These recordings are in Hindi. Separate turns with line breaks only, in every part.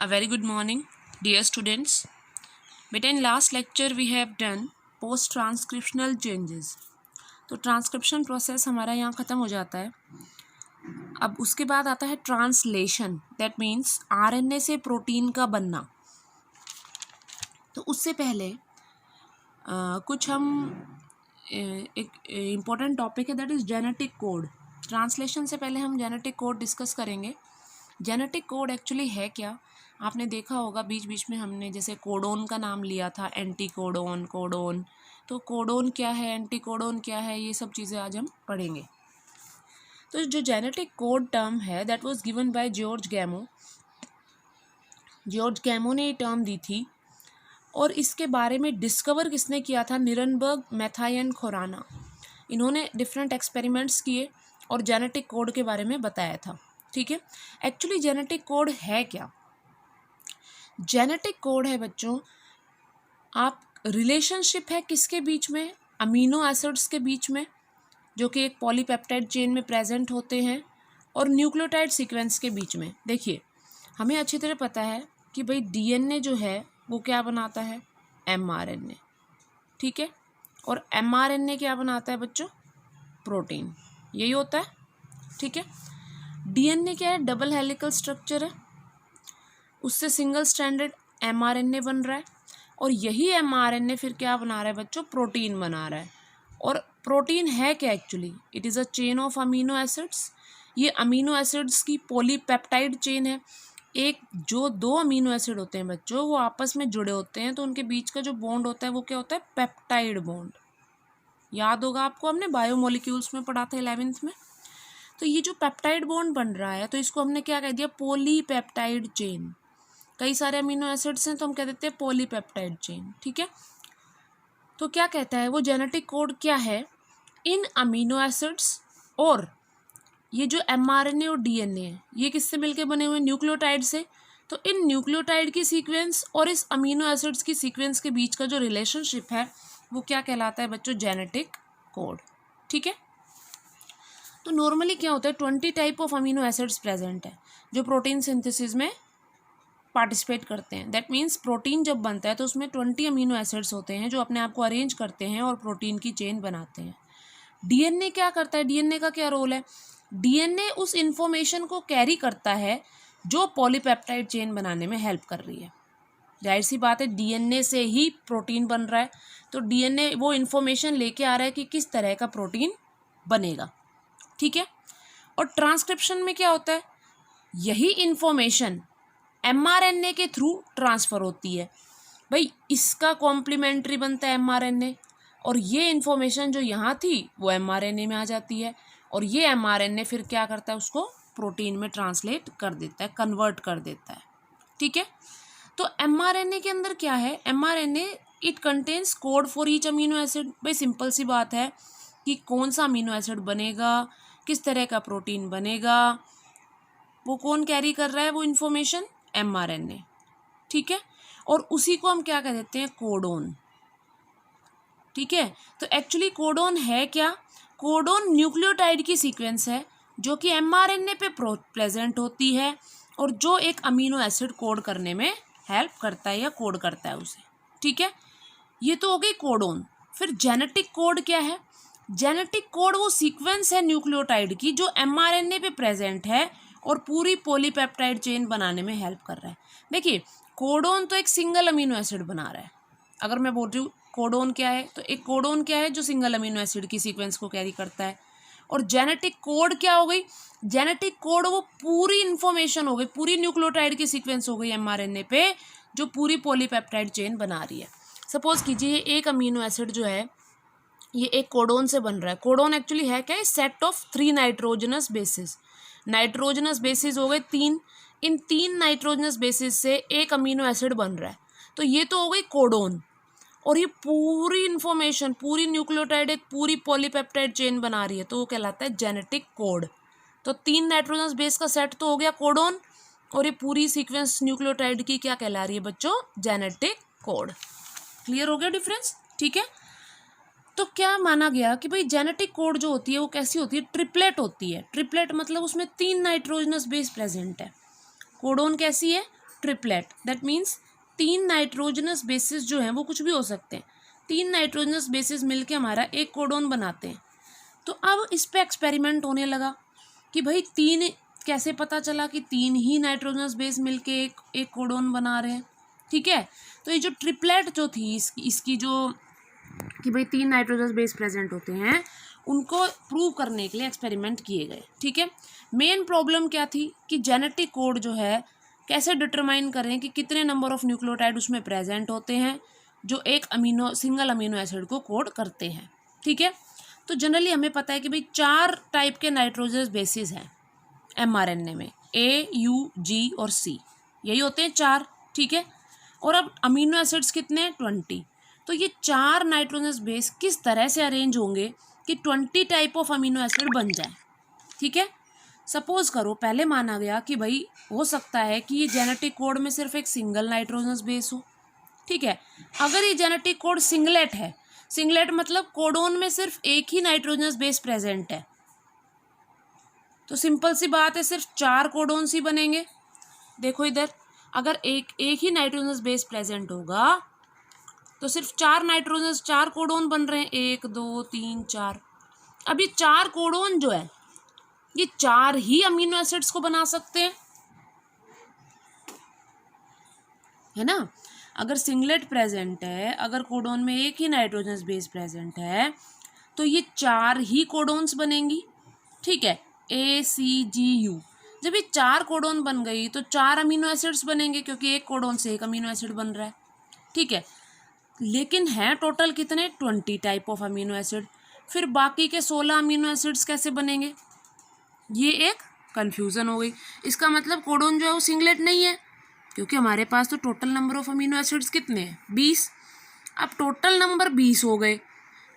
A very good morning, dear students. बेटा in last lecture we have done post transcriptional changes. तो ट्रांसक्रिप्शन प्रोसेस हमारा यहाँ ख़त्म हो जाता है. अब उसके बाद आता है ट्रांसलेशन. दैट मीन्स आरएनए से प्रोटीन का बनना. तो उससे पहले कुछ हम एक इम्पोर्टेंट टॉपिक है that is genetic code. Translation से पहले हम जेनेटिक कोड डिस्कस करेंगे. जेनेटिक कोड एक्चुअली है क्या? आपने देखा होगा बीच बीच में हमने जैसे कोडोन का नाम लिया था, एंटी कोडोन, कोडोन. तो कोडोन क्या है, एंटी कोडोन क्या है, ये सब चीज़ें आज हम पढ़ेंगे. तो जो जेनेटिक कोड टर्म है that was given by George Gamow. George Gamow ने ये टर्म दी थी और इसके बारे में डिस्कवर किसने किया था? निरनबर्ग, मैथायन, खोराना. इन्होंने डिफरेंट एक्सपेरिमेंट्स किए और जेनेटिक कोड के बारे में बताया था. ठीक है. एक्चुअली जेनेटिक कोड है क्या? जेनेटिक कोड है बच्चों, आप रिलेशनशिप है किसके बीच में? अमीनो एसिड्स के बीच में, जो कि एक पॉलीपेप्टाइड चेन में प्रेजेंट होते हैं, और न्यूक्लियोटाइड सीक्वेंस के बीच में. देखिए, हमें अच्छी तरह पता है कि भाई डीएनए जो है वो क्या बनाता है? एमआरएनए. ठीक है. और एमआरएनए क्या बनाता है बच्चों? प्रोटीन. यही होता है. ठीक है. डीएनए क्या है? डबल हेलिकल स्ट्रक्चर है, उससे सिंगल स्ट्रैंडेड एमआरएनए बन रहा है, और यही एमआरएनए फिर क्या बना रहा है बच्चों? प्रोटीन बना रहा है. और प्रोटीन है क्या actually? It is a chain of amino acids. ये अमीनो एसिड्स की पॉलीपेप्टाइड चेन है. एक जो दो अमीनो एसिड होते हैं बच्चों, वो आपस में जुड़े होते हैं, तो उनके बीच का जो बॉन्ड होता है वो क्या होता है? Peptide bond. याद होगा आपको, हमने बायोमोलिक्यूल्स में पढ़ा था 11th में. तो ये जो पेप्टाइड बॉन्ड बन रहा है, तो इसको हमने क्या कह दिया? Polypeptide chain. कई सारे अमीनो एसिड्स हैं तो हम कह देते हैं पॉलीपेप्टाइड चेन. ठीक है. तो क्या कहता है वो जेनेटिक कोड क्या है? इन अमीनो एसिड्स और ये जो एमआरएनए और डीएनए है, ये किससे मिलके बने हुए? न्यूक्लियोटाइड से. तो इन न्यूक्लियोटाइड की सीक्वेंस और इस अमीनो एसिड्स की सीक्वेंस के बीच का जो रिलेशनशिप है वो क्या कहलाता है बच्चों? Genetic code. ठीक है. तो नॉर्मली क्या होता है? 20 type of amino acids present है जो प्रोटीन सिंथेसिस में पार्टिसिपेट करते हैं. दैट मीन्स प्रोटीन जब बनता है तो उसमें 20 अमीनो एसिड्स होते हैं जो अपने आप को अरेंज करते हैं और प्रोटीन की चेन बनाते हैं. डीएनए क्या करता है? डीएनए का क्या रोल है? डीएनए उस इंफॉर्मेशन को कैरी करता है जो पॉलीपेप्टाइड चेन बनाने में हेल्प कर रही है. जाहिर सी बात है, डीएनए से ही प्रोटीन बन रहा है, तो डीएनए वो इंफॉर्मेशन लेके आ रहा है कि किस तरह का प्रोटीन बनेगा. ठीक है. और ट्रांसक्रिप्शन में क्या होता है? यही इंफॉर्मेशन एमआरएनए के थ्रू ट्रांसफ़र होती है. भाई, इसका कॉम्प्लीमेंट्री बनता है एमआरएनए, और ये इन्फॉर्मेशन जो यहाँ थी वो एमआरएनए में आ जाती है, और ये एमआरएनए फिर क्या करता है? उसको प्रोटीन में ट्रांसलेट कर देता है, कन्वर्ट कर देता है. ठीक है. तो एमआरएनए के अंदर क्या है? MRNA it contains code for each amino acid. भाई सिंपल सी बात है कि कौन सा अमीनो एसिड बनेगा, किस तरह का प्रोटीन बनेगा, वो कौन कैरी कर रहा है वो इन्फॉर्मेशन? एमआरएनए. ठीक है. और उसी को हम क्या कह देते हैं? कोडोन. ठीक है. तो एक्चुअली कोडोन है क्या? कोडोन न्यूक्लियोटाइड की सीक्वेंस है जो कि एमआरएनए पे प्रेजेंट होती है और जो एक अमीनो एसिड कोड करने में हेल्प करता है या कोड करता है उसे. ठीक है. ये तो हो गई कोडोन. फिर जेनेटिक कोड क्या है? जेनेटिक कोड वो सीक्वेंस है न्यूक्लियोटाइड की जो एमआरएनए पे प्रेजेंट है और पूरी पॉलीपेप्टाइड चेन बनाने में हेल्प कर रहा है. देखिए, कोडोन तो एक सिंगल अमीनो एसिड बना रहा है. अगर मैं बोल रही हूँ कोडोन क्या है, तो एक कोडोन क्या है? जो सिंगल अमीनो एसिड की सीक्वेंस को कैरी करता है. और जेनेटिक कोड क्या हो गई? जेनेटिक कोड वो पूरी इंफॉर्मेशन हो गई, पूरी न्यूक्लियोटाइड की सीक्वेंस हो गई एमआरएनए पे जो पूरी पॉलीपेप्टाइड चेन बना रही है. सपोज कीजिए एक अमीनो एसिड जो है ये एक कोडोन से बन रहा है. कोडोन एक्चुअली है क्या? Set of 3 nitrogenous bases. Nitrogenous bases हो गए 3. इन 3 नाइट्रोजनस बेसिस से एक अमीनो एसिड बन रहा है, तो ये तो हो गई कोडोन. और ये पूरी इंफॉर्मेशन, पूरी न्यूक्लियोटाइड एक पूरी पॉलीपेप्टाइड चेन बना रही है, तो वो कहलाता है जेनेटिक कोड. तो 3 नाइट्रोजनस बेस का सेट तो हो गया कोडोन, और ये पूरी सीक्वेंस न्यूक्लियोटाइड की क्या कहला रही है बच्चों? Genetic code. क्लियर हो गया डिफरेंस? ठीक है. तो क्या माना गया कि भाई जेनेटिक कोड जो होती है वो कैसी होती है? ट्रिपलेट होती है. ट्रिपलेट मतलब उसमें 3 नाइट्रोजनस बेस प्रेजेंट है. कोडोन कैसी है? Triplet, that means 3 nitrogenous bases जो हैं वो कुछ भी हो सकते हैं, 3 नाइट्रोजनस बेसिस मिलके हमारा एक कोडोन बनाते हैं। तो अब इस पे एक्सपेरिमेंट होने लगा कि भाई 3 कैसे पता चला कि 3 ही नाइट्रोजनस बेस मिलके एक कोडोन बना रहे हैं। ठीक है, तो ये जो ट्रिपलेट जो थी इसकी जो कि भाई 3 नाइट्रोजनस बेस प्रेजेंट होते हैं, उनको प्रूव करने के लिए एक्सपेरिमेंट किए गए। ठीक है, मेन प्रॉब्लम क्या थी कि जेनेटिक कोड जो है कैसे डिटरमाइन करें कि कितने नंबर ऑफ न्यूक्लियोटाइड उसमें प्रेजेंट होते हैं जो एक सिंगल अमीनो एसिड को कोड करते हैं। ठीक है, तो जनरली हमें पता है कि भाई 4 टाइप के नाइट्रोजनस बेसिस हैं mRNA में, A, U, G और C, यही होते हैं 4। ठीक है, और अब अमीनो एसिड्स कितने हैं 20। तो ये 4 नाइट्रोजनस बेस किस तरह से अरेंज होंगे कि 20 टाइप ऑफ अमीनो एसिड बन जाए। ठीक है, सपोज करो पहले माना गया कि भाई हो सकता है कि ये जेनेटिक कोड में सिर्फ एक सिंगल नाइट्रोजनस बेस हो। ठीक है, अगर ये जेनेटिक कोड सिंगलेट है, सिंगलेट मतलब कोडोन में सिर्फ एक ही नाइट्रोजनस बेस प्रेजेंट है, तो सिंपल सी बात है सिर्फ 4 कोडोन्स ही बनेंगे। देखो इधर, अगर एक ही नाइट्रोजनस बेस प्रेजेंट होगा तो सिर्फ 4 कोडोन बन रहे हैं, 1 2 3 4। अब ये 4 कोडोन जो है ये 4 ही अमीनो एसिड्स को बना सकते हैं, है ना। अगर सिंगलेट प्रेजेंट है, अगर कोडोन में एक ही नाइट्रोजनस बेस प्रेजेंट है तो ये 4 ही कोडोन्स बनेंगी। ठीक है, ACGU, जब ये 4 कोडोन बन गई तो 4 अमीनो एसिड्स बनेंगे क्योंकि एक कोडोन से एक अमीनो एसिड बन रहा है। ठीक है, लेकिन है टोटल कितने 20 टाइप ऑफ अमीनो एसिड, फिर बाकी के 16 अमीनो एसिड्स कैसे बनेंगे, ये एक कन्फ्यूज़न हो गई। इसका मतलब कोडोन जो है वो सिंगलेट नहीं है क्योंकि हमारे पास तो total number of amino acids कितने हैं 20। अब टोटल नंबर 20 हो गए,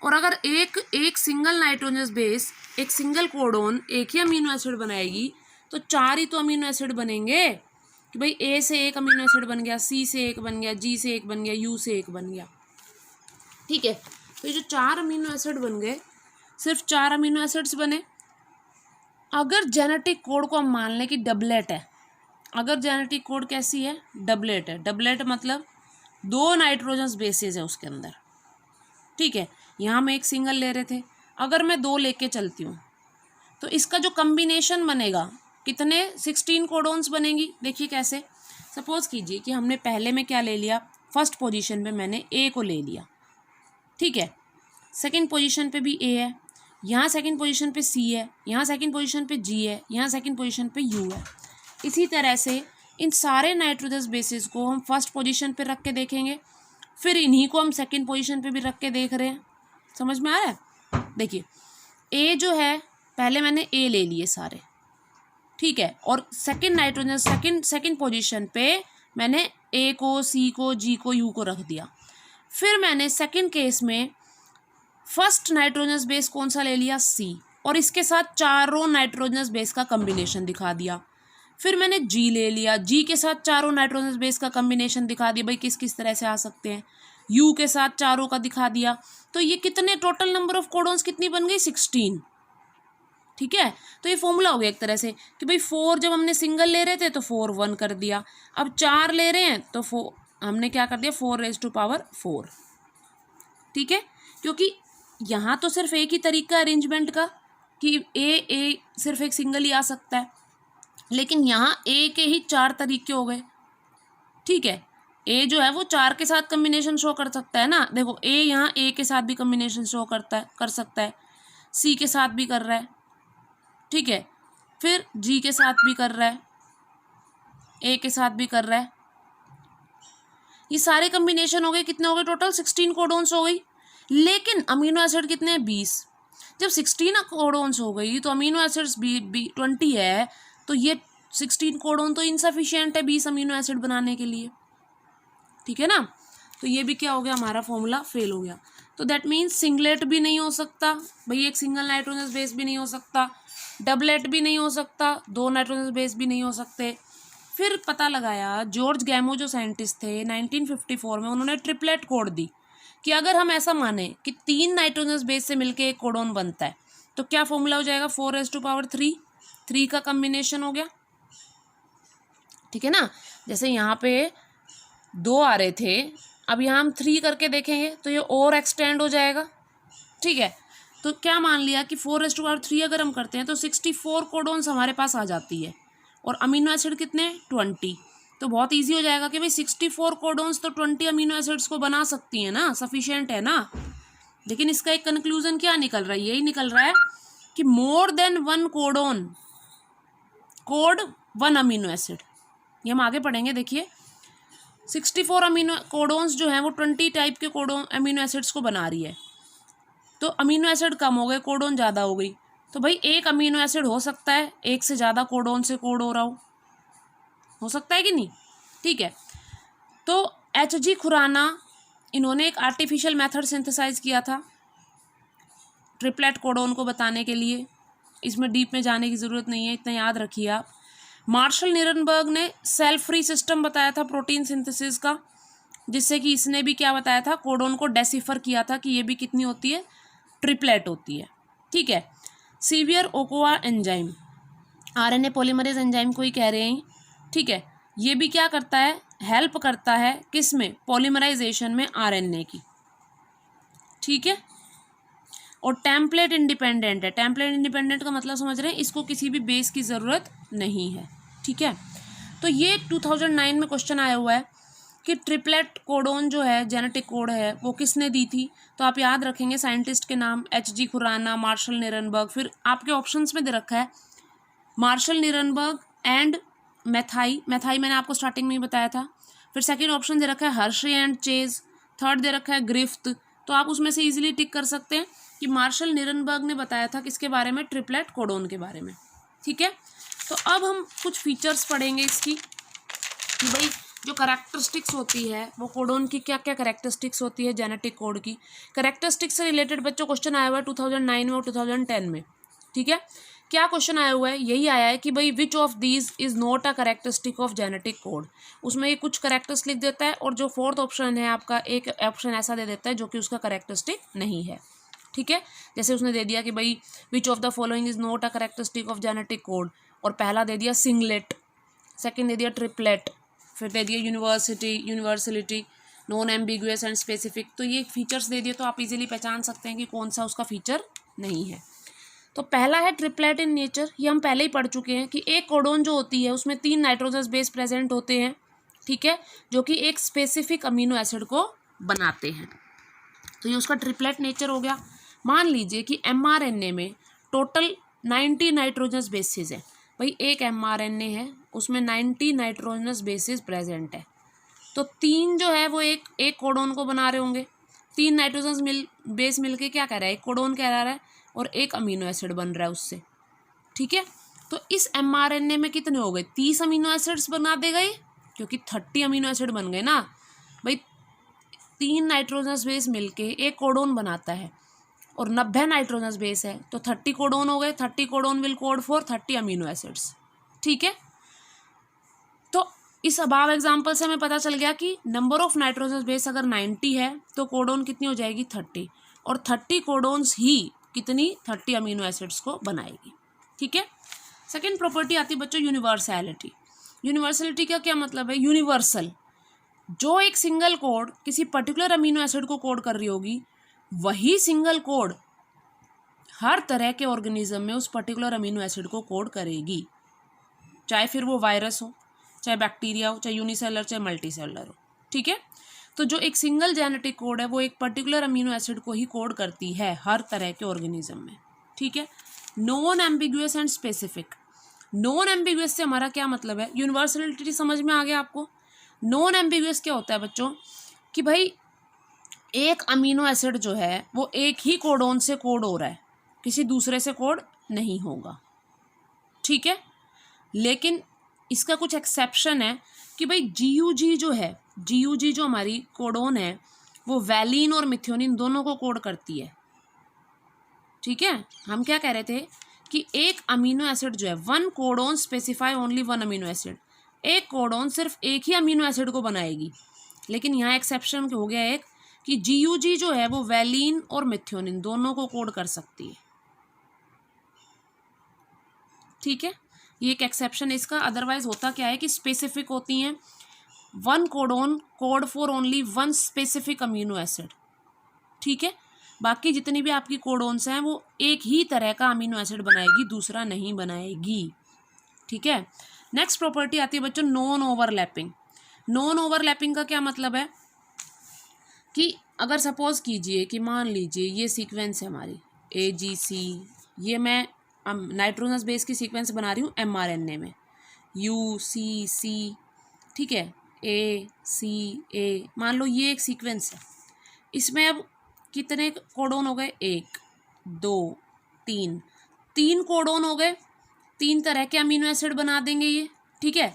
और अगर एक सिंगल नाइट्रोजनस बेस, एक सिंगल कोडोन एक ही अमीनो एसिड बनाएगी तो 4 ही तो अमीनो एसिड बनेंगे कि भाई A से एक अमीनो एसिड बन गया, C से एक बन गया, G से एक बन गया, U से एक बन गया। ठीक है, तो ये जो 4 अमीनो एसिड बन गए, सिर्फ 4 अमीनो एसिड्स बने। अगर जेनेटिक कोड को हम मान लें कि डबलेट है, अगर जेनेटिक कोड कैसी है डबलेट है, डबलेट मतलब 2 नाइट्रोजनस बेसेस है उसके अंदर। ठीक है, यहाँ हम एक सिंगल ले रहे थे, अगर मैं 2 लेके चलती हूँ तो इसका जो कम्बिनेशन बनेगा कितने 16 कोडोन्स बनेंगी। देखिए कैसे, सपोज कीजिए कि हमने पहले में क्या ले लिया, फर्स्ट पोजीशन पे मैंने A को ले लिया। ठीक है, सेकंड पोजीशन पे भी A है, यहाँ सेकंड पोजीशन पे C है, यहाँ सेकंड पोजीशन पे G है, यहाँ सेकंड पोजीशन पे U है। इसी तरह से इन सारे नाइट्रोजनस बेसिस को हम फर्स्ट पोजीशन पे रख के देखेंगे, फिर इन्हीं को हम सेकंड पोजीशन पे भी रख के देख रहे हैं। समझ में आ रहा है। देखिए A जो है पहले मैंने A ले लिए सारे, ठीक है, और सेकंड नाइट्रोजन सेकंड पोजीशन पे मैंने A को, C को, G को, U को रख दिया। फिर मैंने सेकंड केस में फर्स्ट नाइट्रोजनस बेस कौन सा ले लिया C, और इसके साथ चारों नाइट्रोजनस बेस का कम्बिनेशन दिखा दिया। फिर मैंने G ले लिया, G के साथ चारों नाइट्रोजनस बेस का कम्बिनेशन दिखा दिया, भाई किस किस तरह से आ सकते हैं। U के साथ चारों का दिखा दिया। तो ये कितने टोटल नंबर ऑफ कोडॉन्स कितनी बन गई 16। ठीक है, तो ये फॉर्मूला हो गया एक तरह से कि भाई 4 जब हमने सिंगल ले रहे थे तो 4 1 कर दिया, अब 4 ले रहे हैं तो 4 हमने क्या कर दिया 4⁴। ठीक है, क्योंकि यहाँ तो सिर्फ एक ही तरीका अरेंजमेंट का कि ए सिर्फ एक सिंगल ही आ सकता है, लेकिन यहाँ ए के ही 4 तरीके हो गए। ठीक है, ए जो है वो 4 के साथ कम्बिनेशन शो कर सकता है ना। देखो ए यहाँ ए के साथ भी कम्बिनेशन शो कर सकता है, सी के साथ भी कर रहा है, ठीक है, फिर जी के साथ भी कर रहा है, ए के साथ भी कर रहा है। ये सारे कम्बिनेशन हो गए, कितने हो गए टोटल 16 कोडॉन्स हो गई। लेकिन अमीनो एसिड कितने हैं 20। जब 16 कोडॉन्स हो गई तो अमीनो एसिड्स 20 है, तो ये 16 कोडॉन तो इनसफिशिएंट है 20 अमीनो एसिड बनाने के लिए। ठीक है ना, तो ये भी क्या हो गया, हमारा फॉर्मूला फेल हो गया। तो दैट मीन्स सिंगलेट भी नहीं हो सकता, भाई एक सिंगल नाइट्रोजनस बेस भी नहीं हो सकता, डबलेट भी नहीं हो सकता, 2 नाइट्रोजनस बेस भी नहीं हो सकते। फिर पता लगाया, जॉर्ज गैमो जो साइंटिस्ट थे 1954 में, उन्होंने ट्रिपलेट कोड दी कि अगर हम ऐसा माने कि 3 नाइट्रोजनस बेस से मिलके एक कोडॉन बनता है तो क्या फॉर्मूला हो जाएगा 4⁻³ 3 का कम्बिनेशन हो गया। ठीक है ना, जैसे यहाँ पे 2 आ रहे थे, अब यहाँ हम 3 करके देखेंगे तो ये और एक्सटेंड हो जाएगा। ठीक है, तो क्या मान लिया कि 4⁻³ अगर हम करते हैं तो 64 कोडोन्स हमारे पास आ जाती है, और अमीनो एसिड कितने 20। तो बहुत ईजी हो जाएगा कि भाई 64 कोडोन्स तो 20 अमीनो एसिड्स को बना सकती हैं ना, सफिशिएंट है ना। लेकिन इसका एक कंक्लूजन क्या निकल रहा है, यही निकल रहा है कि more than 1 codon code 1 amino acid. ये हम आगे पढ़ेंगे। देखिए 64 अमीनो कोडोन्स जो हैं वो 20 टाइप के कोडोन अमीनो एसिड्स को बना रही है। तो अमीनो एसिड कम हो गए, कोडोन ज़्यादा हो गई। तो भाई एक अमीनो एसिड हो सकता है एक से ज़्यादा कोडोन से कोड हो रहा हो सकता है कि नहीं। ठीक है, तो H.G. खुराना इन्होंने एक आर्टिफिशियल मेथड सिंथेसाइज किया था ट्रिपलेट कोडोन को बताने के लिए। इसमें डीप में जाने की ज़रूरत नहीं है, इतना याद रखिए आप। मार्शल निरनबर्ग ने सेल फ्री सिस्टम बताया था प्रोटीन सिंथेसिस का, जिससे कि इसने भी क्या बताया था, कोडोन को डेसिफर किया था कि ये भी कितनी होती है, ट्रिपलेट होती है। ठीक है, severe Ochoa enzyme, RNA polymerase enzyme को ही कह रहे हैं। ठीक है, ये भी क्या करता है, हेल्प करता है किस में, पॉलीमराइजेशन में आरएनए की। ठीक है, और टेम्पलेट इंडिपेंडेंट है। टेम्पलेट इंडिपेंडेंट का मतलब समझ रहे हैं, इसको किसी भी बेस की ज़रूरत नहीं है। ठीक है, तो ये 2009 में क्वेश्चन आया हुआ है कि ट्रिपलेट कोडोन जो है जेनेटिक कोड है वो किसने दी थी। तो आप याद रखेंगे साइंटिस्ट के नाम, H.G. खुराना, मार्शल निरनबर्ग। फिर आपके ऑप्शंस में दे रखा है मार्शल निरनबर्ग एंड मैथाई मैंने आपको स्टार्टिंग में ही बताया था। फिर सेकेंड ऑप्शन दे रखा है हर्शे एंड चेज, थर्ड दे रखा है ग्रिफ्थ। तो आप उसमें से इजीली टिक कर सकते हैं कि मार्शल निरनबर्ग ने बताया था किसके बारे में, ट्रिपलेट कोडोन के बारे में। ठीक है, तो अब हम कुछ फीचर्स पढ़ेंगे इसकी कि भाई जो करैक्टरिस्टिक्स होती है वो कोडोन की क्या क्या करैक्टरिस्टिक्स होती है जेनेटिक कोड की। करैक्टरिस्टिक्स से रिलेटेड बच्चों क्वेश्चन आया हुआ है 2009 में और 2010 में। ठीक है, क्या क्वेश्चन आया हुआ है, यही आया है कि भाई which of these is not a characteristic of genetic code. उसमें ये कुछ करैक्टर्स लिख देता है, और जो फोर्थ ऑप्शन है आपका, एक ऑप्शन ऐसा दे देता है जो कि उसका करैक्टरिस्टिक नहीं है। ठीक है, जैसे उसने दे दिया कि भाई which of the following is not a characteristic of genetic code, और पहला दे दिया सिंगलेट, सेकंड दे दिया ट्रिपलेट, फिर दे दिया universality, non ambiguous and specific. तो ये फीचर्स दे दिए तो आप इजीली पहचान सकते हैं कि कौन सा उसका फीचर नहीं है। तो पहला है ट्रिपलेट इन नेचर, ये हम पहले ही पढ़ चुके हैं कि एक कोडोन जो होती है उसमें 3 नाइट्रोजनस बेस प्रेजेंट होते हैं। ठीक है, जो कि एक स्पेसिफिक अमीनो एसिड को बनाते हैं। तो ये उसका ट्रिपलेट नेचर हो गया। मान लीजिए कि mRNA में टोटल 90 नाइट्रोजनस बेसिस है। भाई एक mRNA है उसमें 90 नाइट्रोजनस बेसिस प्रेजेंट है, तो 3 जो है वो एक कोडोन को बना रहे होंगे। 3 नाइट्रोजन बेस मिलके क्या कह रहा है, एक कोडोन कह रहा है, और एक अमीनो एसिड बन रहा है उससे। ठीक है, तो इस mRNA में कितने हो गए, 30 अमीनो एसिड्स बना दे गए, क्योंकि 30 अमीनो एसिड बन गए ना भाई। 3 नाइट्रोजनस बेस मिलके एक कोडोन बनाता है, और 90 नाइट्रोजनस बेस है तो 30 कोडोन हो गए। 30 codon will code for 30 amino acids. ठीक है, तो इस अबाव एग्जाम्पल से हमें पता चल गया कि नंबर ऑफ नाइट्रोजनस बेस अगर 90 है तो कोडोन कितनी हो जाएगी, 30, और 30 कोडोन्स ही कितनी, 30 अमीनो एसिड्स को बनाएगी। ठीक है, सेकेंड प्रॉपर्टी आती है बच्चों यूनिवर्सैलिटी। यूनिवर्सलिटी का क्या मतलब है, यूनिवर्सल, जो एक सिंगल कोड किसी पर्टिकुलर अमीनो एसिड को कोड कर रही होगी, वही सिंगल कोड हर तरह के ऑर्गेनिज्म में उस पर्टिकुलर अमीनो एसिड को कोड करेगी, चाहे फिर वो वायरस हो, चाहे बैक्टीरिया हो, चाहे यूनिसेलर, चाहे मल्टीसेलर हो। ठीक है, तो जो एक सिंगल जेनेटिक कोड है वो एक पर्टिकुलर अमीनो एसिड को ही कोड करती है हर तरह के ऑर्गेनिज्म में। ठीक है, non ambiguous and specific. Non ambiguous से हमारा क्या मतलब है, यूनिवर्सलिटी समझ में आ गया आपको। नॉन एम्बिगुअस क्या होता है बच्चों, कि भाई एक अमीनो एसिड जो है वो एक ही कोडोन से कोड हो रहा है, किसी दूसरे से कोड नहीं होगा। ठीक है, लेकिन इसका कुछ एक्सेप्शन है कि भाई GUG जो है, GUG जो हमारी कोडोन है वो वैलिन और मिथ्योनिन दोनों को कोड करती है। ठीक है, हम क्या कह रहे थे कि एक अमीनो एसिड जो है, one codon specify only one amino acid, एक कोडोन सिर्फ एक ही अमीनो एसिड को बनाएगी। लेकिन यहाँ एक्सेप्शन हो गया एक कि GUG जो है वो वैलिन और मिथ्योनिन दोनों को कोड कर सकती है। ठीक है, ये एक एक्सेप्शन है इसका। अदरवाइज होता क्या है कि स्पेसिफिक होती हैं, one codon code for only one specific amino acid, ठीक है। बाकी जितनी भी आपकी कोडोन्स हैं वो एक ही तरह का अमीनो एसिड बनाएगी, दूसरा नहीं बनाएगी, ठीक है। नेक्स्ट प्रॉपर्टी आती है बच्चों नॉन ओवरलैपिंग। नॉन ओवरलैपिंग का क्या मतलब है कि अगर सपोज कीजिए कि मान लीजिए ये सीक्वेंस है हमारी AGC, ये मैं नाइट्रोजनस बेस की सीक्वेंस बना रही हूँ mRNA में, UCC, ठीक है, ACA, मान लो ये एक सीक्वेंस है। इसमें अब कितने कोडोन हो गए, 1 2 3, 3 कोडोन हो गए, 3 तरह के अमीनो एसिड बना देंगे ये, ठीक है।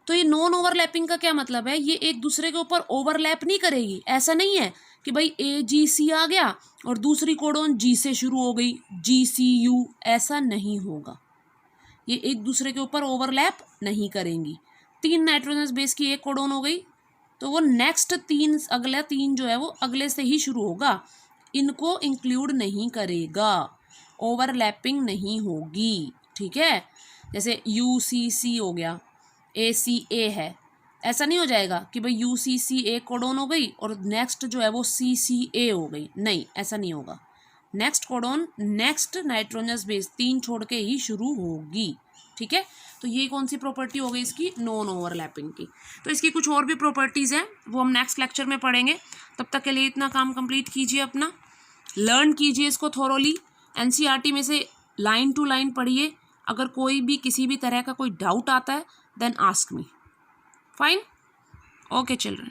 तो ये नॉन ओवरलैपिंग का क्या मतलब है, ये एक दूसरे के ऊपर ओवरलैप नहीं करेगी। ऐसा नहीं है कि भाई AGC आ गया और दूसरी कोडोन G से शुरू हो गई, GCU, ऐसा नहीं होगा। ये एक दूसरे के ऊपर ओवरलैप नहीं करेंगी। 3 नाइट्रोजनस बेस की एक कोडोन हो गई तो वो नेक्स्ट 3 अगला 3 जो है वो अगले से ही शुरू होगा, इनको इंक्लूड नहीं करेगा, ओवरलैपिंग नहीं होगी, ठीक है। जैसे UCC हो गया, ACA है, ऐसा नहीं हो जाएगा कि भाई UCC एक कोडोन हो गई और नेक्स्ट जो है वो CCA हो गई, नहीं, ऐसा नहीं होगा। Next codon next nitrogenous base 3 छोड़ के ही शुरू होगी, ठीक है। तो ये कौन सी प्रॉपर्टी हो गई इसकी, नॉन ओवरलैपिंग की। तो इसकी कुछ और भी प्रॉपर्टीज़ हैं, वो हम नेक्स्ट लेक्चर में पढ़ेंगे। तब तक के लिए इतना काम कंप्लीट कीजिए, अपना लर्न कीजिए इसको थोरोली। NCERT में से लाइन टू लाइन पढ़िए। अगर कोई भी किसी भी तरह का कोई डाउट आता है then ask me, fine, okay children.